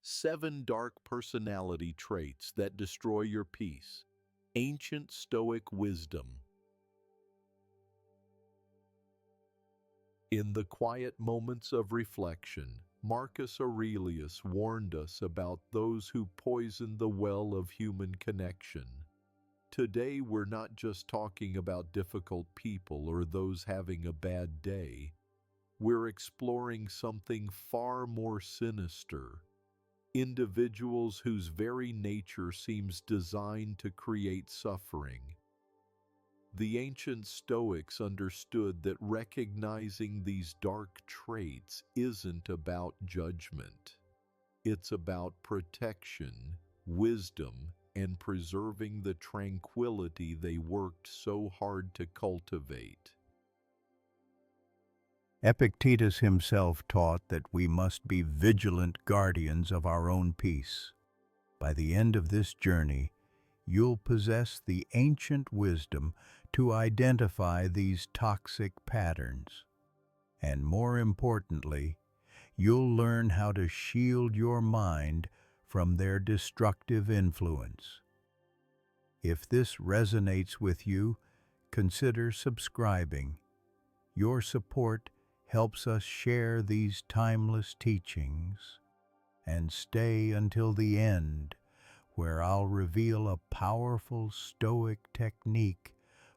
7 dark personality traits that destroy your peace. Ancient Stoic wisdom. In the quiet moments of reflection, Marcus Aurelius warned us about those who poison the well of human connection. Today, we're not just talking about difficult people or those having a bad day. We're exploring something far more sinister. Individuals whose very nature seems designed to create suffering. The ancient Stoics understood that recognizing these dark traits isn't about judgment. It's about protection, wisdom, and preserving the tranquility they worked so hard to cultivate. Epictetus himself taught that we must be vigilant guardians of our own peace. By the end of this journey, you'll possess the ancient wisdom to identify these toxic patterns. And more importantly, you'll learn how to shield your mind from their destructive influence. If this resonates with you, consider subscribing. Your support helps us share these timeless teachings. And stay until the end, where I'll reveal a powerful Stoic technique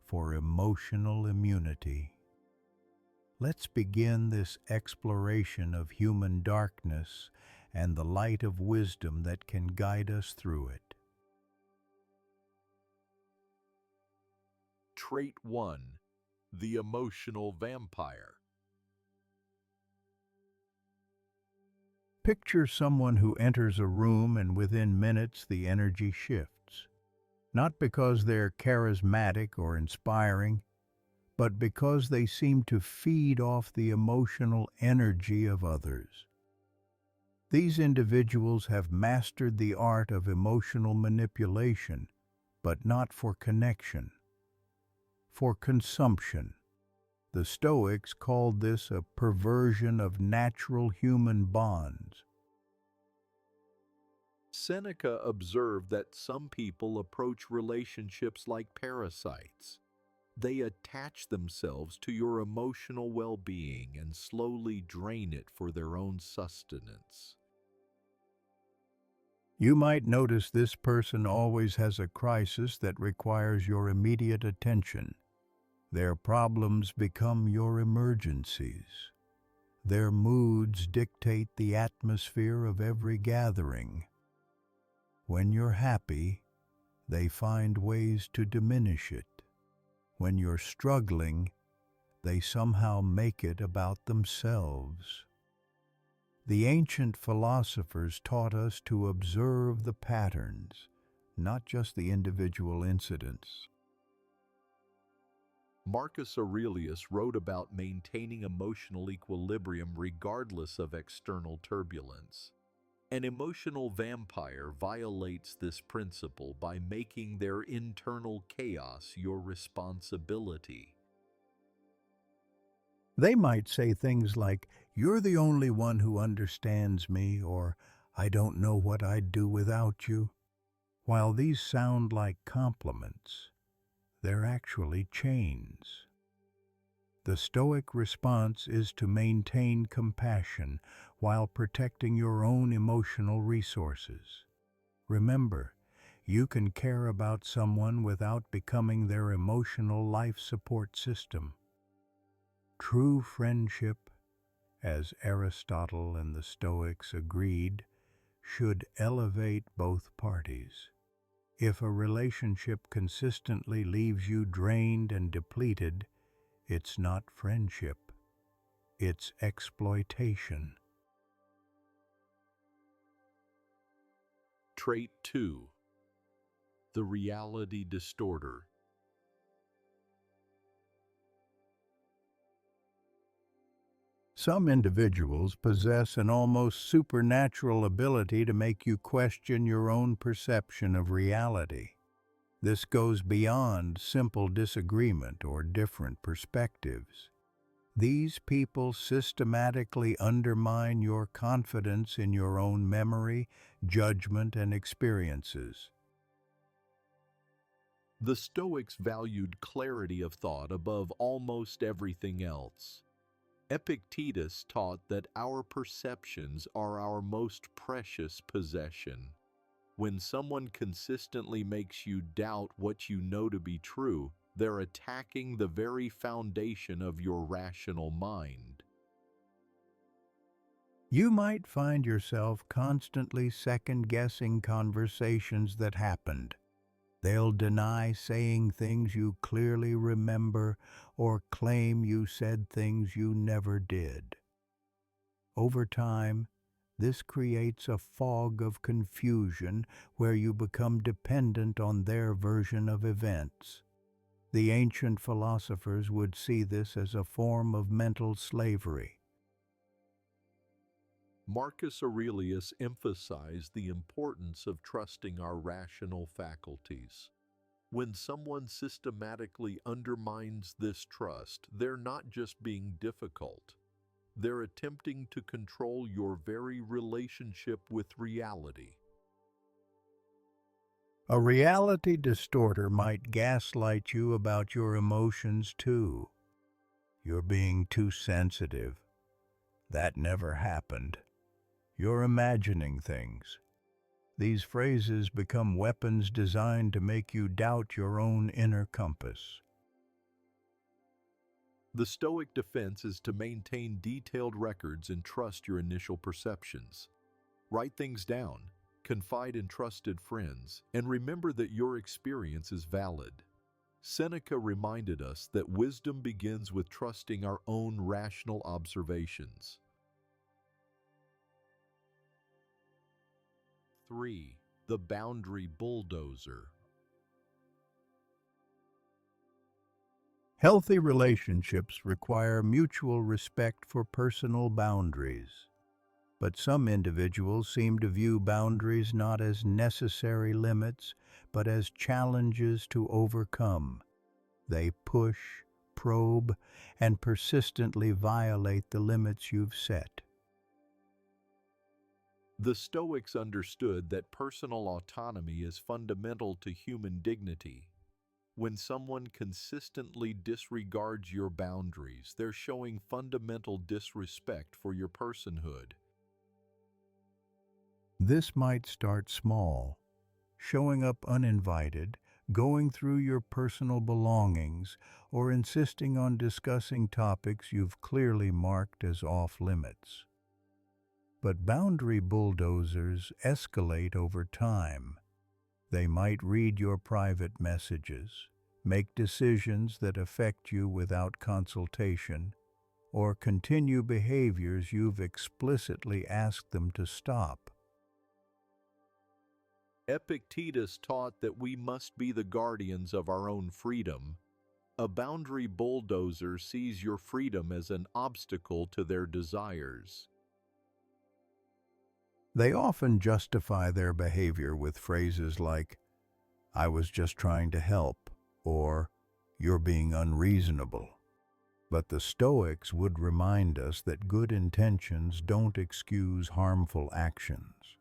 for emotional immunity. Let's begin this exploration of human darkness and the light of wisdom that can guide us through it. Trait 1. The emotional vampire. Picture someone who enters a room and within minutes the energy shifts. Not because they're charismatic or inspiring, but because they seem to feed off the emotional energy of others. These individuals have mastered the art of emotional manipulation, but not for connection, for consumption. The Stoics called this a perversion of natural human bonds. Seneca observed that some people approach relationships like parasites. They attach themselves to your emotional well-being and slowly drain it for their own sustenance. You might notice this person always has a crisis that requires your immediate attention. Their problems become your emergencies. Their moods dictate the atmosphere of every gathering. When you're happy, they find ways to diminish it. When you're struggling, they somehow make it about themselves. The ancient philosophers taught us to observe the patterns, not just the individual incidents. Marcus Aurelius wrote about maintaining emotional equilibrium regardless of external turbulence. An emotional vampire violates this principle by making their internal chaos your responsibility. They might say things like, "You're the only one who understands me," or "I don't know what I'd do without you." While these sound like compliments, they're actually chains. The Stoic response is to maintain compassion while protecting your own emotional resources. Remember, you can care about someone without becoming their emotional life support system. True friendship, as Aristotle and the Stoics agreed, should elevate both parties. If a relationship consistently leaves you drained and depleted, it's not friendship, it's exploitation. Trait 2. The reality distorter. Some individuals possess an almost supernatural ability to make you question your own perception of reality. This goes beyond simple disagreement or different perspectives. These people systematically undermine your confidence in your own memory, judgment, and experiences. The Stoics valued clarity of thought above almost everything else. Epictetus taught that our perceptions are our most precious possession. When someone consistently makes you doubt what you know to be true, they're attacking the very foundation of your rational mind. You might find yourself constantly second-guessing conversations that happened. They'll deny saying things you clearly remember or claim you said things you never did. Over time, this creates a fog of confusion where you become dependent on their version of events. The ancient philosophers would see this as a form of mental slavery. Marcus Aurelius emphasized the importance of trusting our rational faculties. When someone systematically undermines this trust, they're not just being difficult. They're attempting to control your very relationship with reality. A reality distorter might gaslight you about your emotions too. You're being too sensitive. That never happened. You're imagining things. These phrases become weapons designed to make you doubt your own inner compass. The Stoic defense is to maintain detailed records and trust your initial perceptions. Write things down, confide in trusted friends, and remember that your experience is valid. Seneca reminded us that wisdom begins with trusting our own rational observations. 3. The boundary bulldozer. Healthy relationships require mutual respect for personal boundaries. But some individuals seem to view boundaries not as necessary limits, but as challenges to overcome. They push, probe, and persistently violate the limits you've set. The Stoics understood that personal autonomy is fundamental to human dignity. When someone consistently disregards your boundaries, they're showing fundamental disrespect for your personhood. This might start small, showing up uninvited, going through your personal belongings, or insisting on discussing topics you've clearly marked as off-limits. But boundary bulldozers escalate over time. They might read your private messages, make decisions that affect you without consultation, or continue behaviors you've explicitly asked them to stop. Epictetus taught that we must be the guardians of our own freedom. A boundary bulldozer sees your freedom as an obstacle to their desires. They often justify their behavior with phrases like, "I was just trying to help," or "You're being unreasonable." But the Stoics would remind us that good intentions don't excuse harmful actions.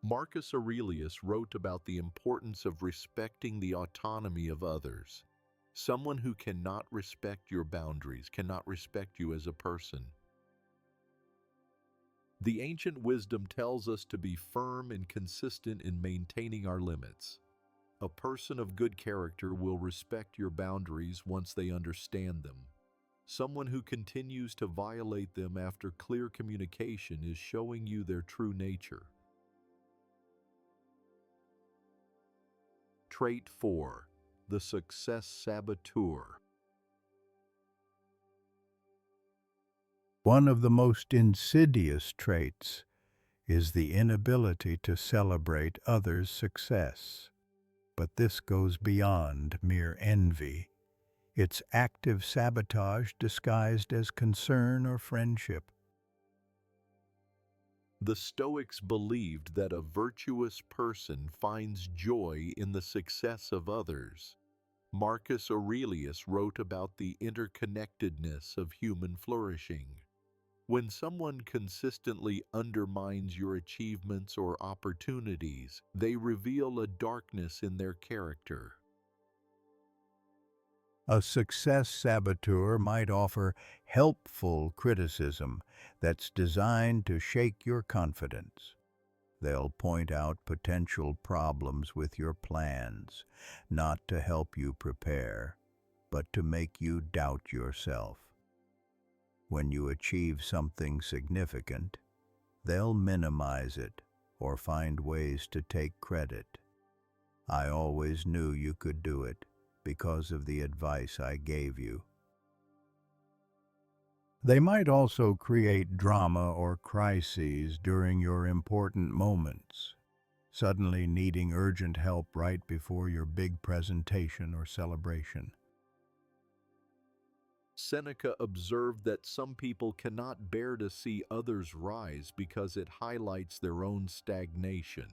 Marcus Aurelius wrote about the importance of respecting the autonomy of others. Someone who cannot respect your boundaries cannot respect you as a person. The ancient wisdom tells us to be firm and consistent in maintaining our limits. A person of good character will respect your boundaries once they understand them. Someone who continues to violate them after clear communication is showing you their true nature. Trait 4. The success saboteur. One of the most insidious traits is the inability to celebrate others' success. But this goes beyond mere envy. It's active sabotage disguised as concern or friendship. The Stoics believed that a virtuous person finds joy in the success of others. Marcus Aurelius wrote about the interconnectedness of human flourishing. When someone consistently undermines your achievements or opportunities, they reveal a darkness in their character. A success saboteur might offer helpful criticism that's designed to shake your confidence. They'll point out potential problems with your plans, not to help you prepare, but to make you doubt yourself. When you achieve something significant, they'll minimize it or find ways to take credit. I always knew you could do it because of the advice I gave you. They might also create drama or crises during your important moments, suddenly needing urgent help right before your big presentation or celebration. Seneca observed that some people cannot bear to see others rise because it highlights their own stagnation.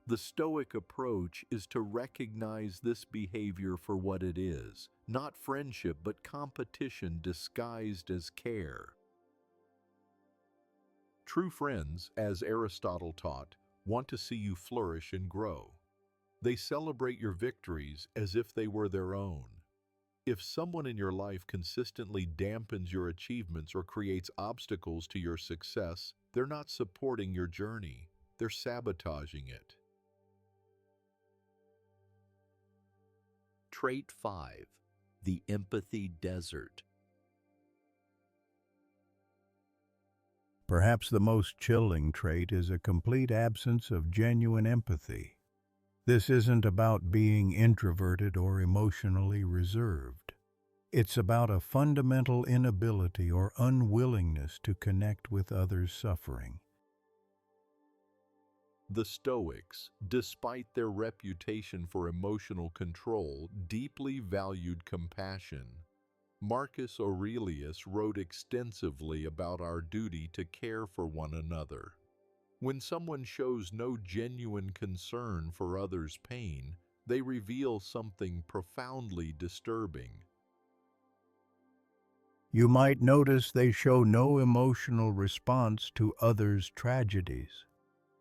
The Stoic approach is to recognize this behavior for what it is, not friendship but competition disguised as care. True friends, as Aristotle taught, want to see you flourish and grow. They celebrate your victories as if they were their own. If someone in your life consistently dampens your achievements or creates obstacles to your success, they're not supporting your journey, they're sabotaging it. Trait 5. The empathy desert. Perhaps the most chilling trait is a complete absence of genuine empathy. This isn't about being introverted or emotionally reserved. It's about a fundamental inability or unwillingness to connect with others' suffering. The Stoics, despite their reputation for emotional control, deeply valued compassion. Marcus Aurelius wrote extensively about our duty to care for one another. When someone shows no genuine concern for others' pain, they reveal something profoundly disturbing. You might notice they show no emotional response to others' tragedies.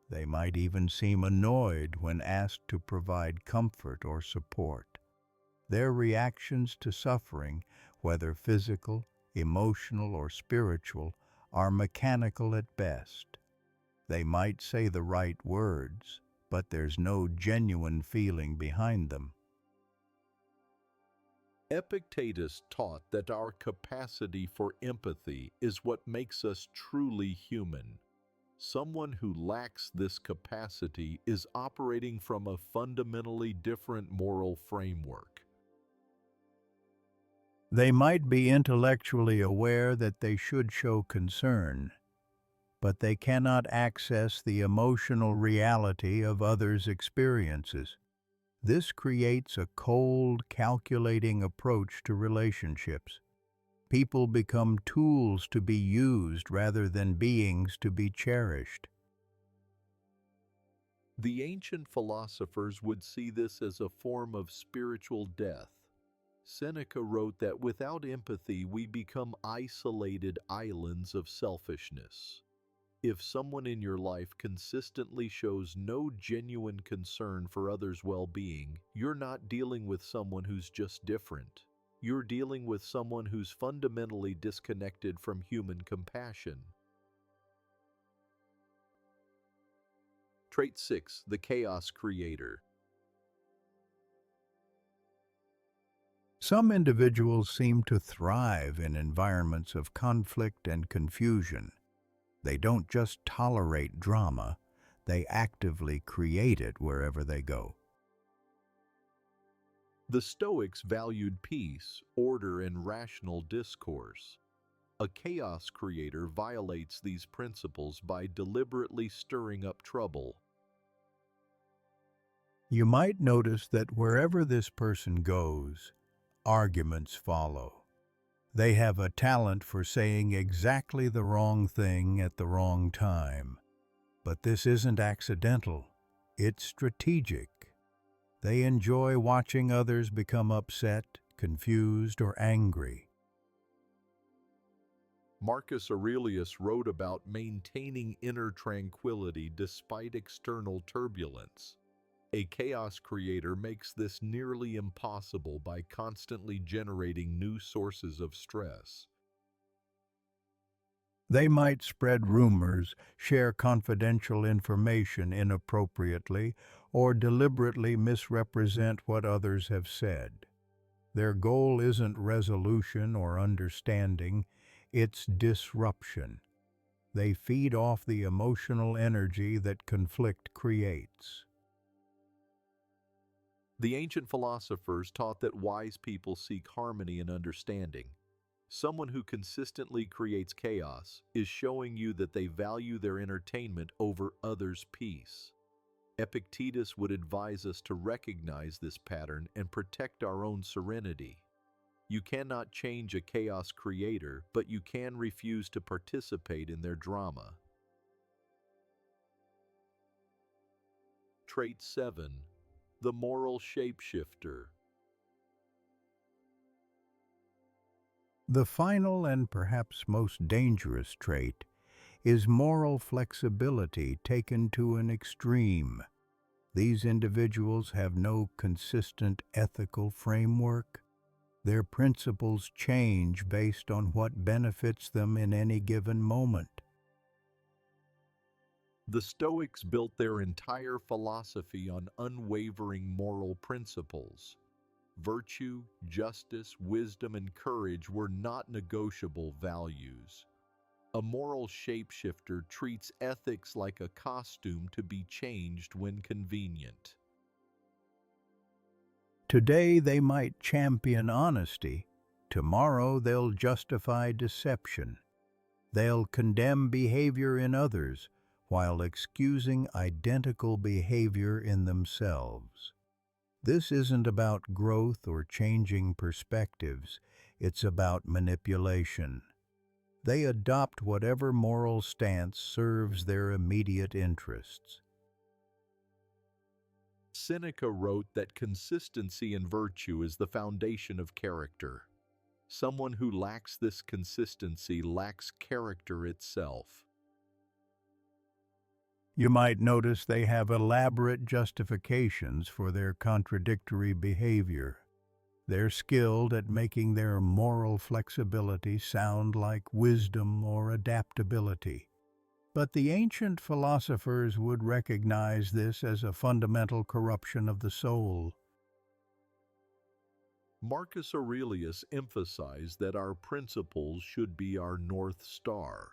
They might even seem annoyed when asked to provide comfort or support. Their reactions to suffering, whether physical, emotional, or spiritual, are mechanical at best. They might say the right words, but there's no genuine feeling behind them. Epictetus taught that our capacity for empathy is what makes us truly human. Someone who lacks this capacity is operating from a fundamentally different moral framework. They might be intellectually aware that they should show concern, but they cannot access the emotional reality of others' experiences. This creates a cold, calculating approach to relationships. People become tools to be used rather than beings to be cherished. The ancient philosophers would see this as a form of spiritual death. Seneca wrote that without empathy we become isolated islands of selfishness. If someone in your life consistently shows no genuine concern for others' well-being, you're not dealing with someone who's just different. You're dealing with someone who's fundamentally disconnected from human compassion. Trait 6. The chaos creator. Some individuals seem to thrive in environments of conflict and confusion. They don't just tolerate drama, they actively create it wherever they go. The Stoics valued peace, order, and rational discourse. A chaos creator violates these principles by deliberately stirring up trouble. You might notice that wherever this person goes, arguments follow. They have a talent for saying exactly the wrong thing at the wrong time. But this isn't accidental, it's strategic. They enjoy watching others become upset, confused, or angry. Marcus Aurelius wrote about maintaining inner tranquility despite external turbulence. A chaos creator makes this nearly impossible by constantly generating new sources of stress. They might spread rumors, share confidential information inappropriately, or deliberately misrepresent what others have said. Their goal isn't resolution or understanding, it's disruption. They feed off the emotional energy that conflict creates. The ancient philosophers taught that wise people seek harmony and understanding. Someone who consistently creates chaos is showing you that they value their entertainment over others' peace. Epictetus would advise us to recognize this pattern and protect our own serenity. You cannot change a chaos creator, but you can refuse to participate in their drama. Trait 7. The moral shapeshifter. The final and perhaps most dangerous trait is moral flexibility taken to an extreme. These individuals have no consistent ethical framework. Their principles change based on what benefits them in any given moment. The Stoics built their entire philosophy on unwavering moral principles. Virtue, justice, wisdom, and courage were not negotiable values. A moral shapeshifter treats ethics like a costume to be changed when convenient. Today they might champion honesty. Tomorrow they'll justify deception. They'll condemn behavior in others while excusing identical behavior in themselves. This isn't about growth or changing perspectives, it's about manipulation. They adopt whatever moral stance serves their immediate interests. Seneca wrote that consistency in virtue is the foundation of character. Someone who lacks this consistency lacks character itself. You might notice they have elaborate justifications for their contradictory behavior. They're skilled at making their moral flexibility sound like wisdom or adaptability. But the ancient philosophers would recognize this as a fundamental corruption of the soul. Marcus Aurelius emphasized that our principles should be our North Star,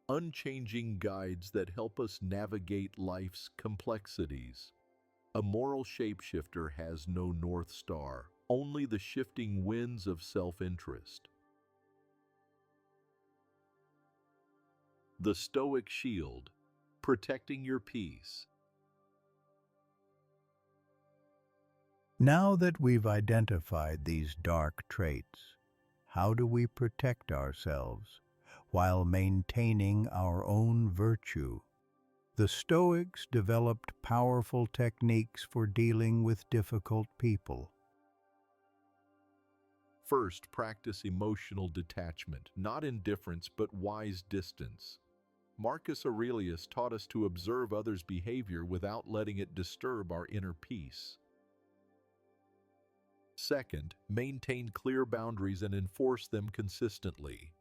unchanging guides that help us navigate life's complexities. A moral shapeshifter has no North Star, only the shifting winds of self-interest. The Stoic shield, protecting your peace. Now that we've identified these dark traits, how do we protect ourselves while maintaining our own virtue? The Stoics developed powerful techniques for dealing with difficult people. First, practice emotional detachment, not indifference but wise distance. Marcus Aurelius taught us to observe others' behavior without letting it disturb our inner peace. Second, maintain clear boundaries and enforce them consistently.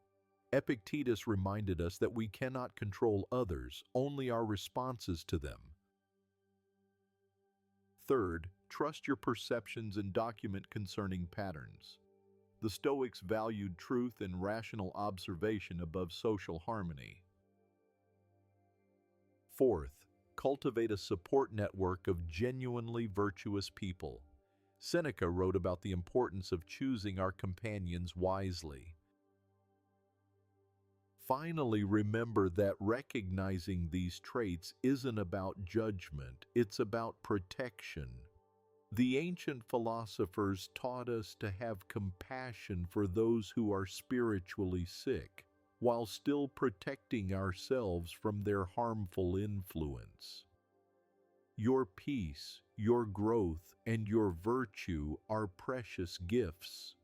Epictetus reminded us that we cannot control others, only our responses to them. Third, trust your perceptions and document concerning patterns. The Stoics valued truth and rational observation above social harmony. Fourth, cultivate a support network of genuinely virtuous people. Seneca wrote about the importance of choosing our companions wisely. Finally, remember that recognizing these traits isn't about judgment, it's about protection. The ancient philosophers taught us to have compassion for those who are spiritually sick, while still protecting ourselves from their harmful influence. Your peace, your growth, and your virtue are precious gifts.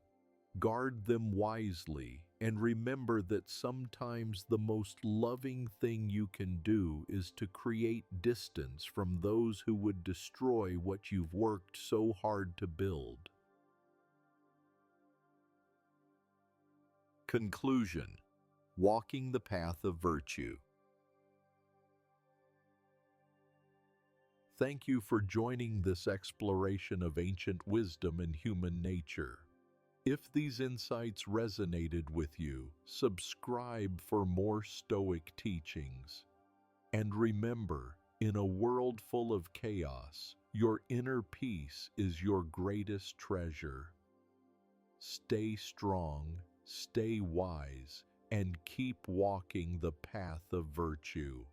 Guard them wisely, and remember that sometimes the most loving thing you can do is to create distance from those who would destroy what you've worked so hard to build. Conclusion: walking the path of virtue. Thank you for joining this exploration of ancient wisdom and human nature. If these insights resonated with you, subscribe for more Stoic teachings. And remember, in a world full of chaos, your inner peace is your greatest treasure. Stay strong, stay wise, and keep walking the path of virtue.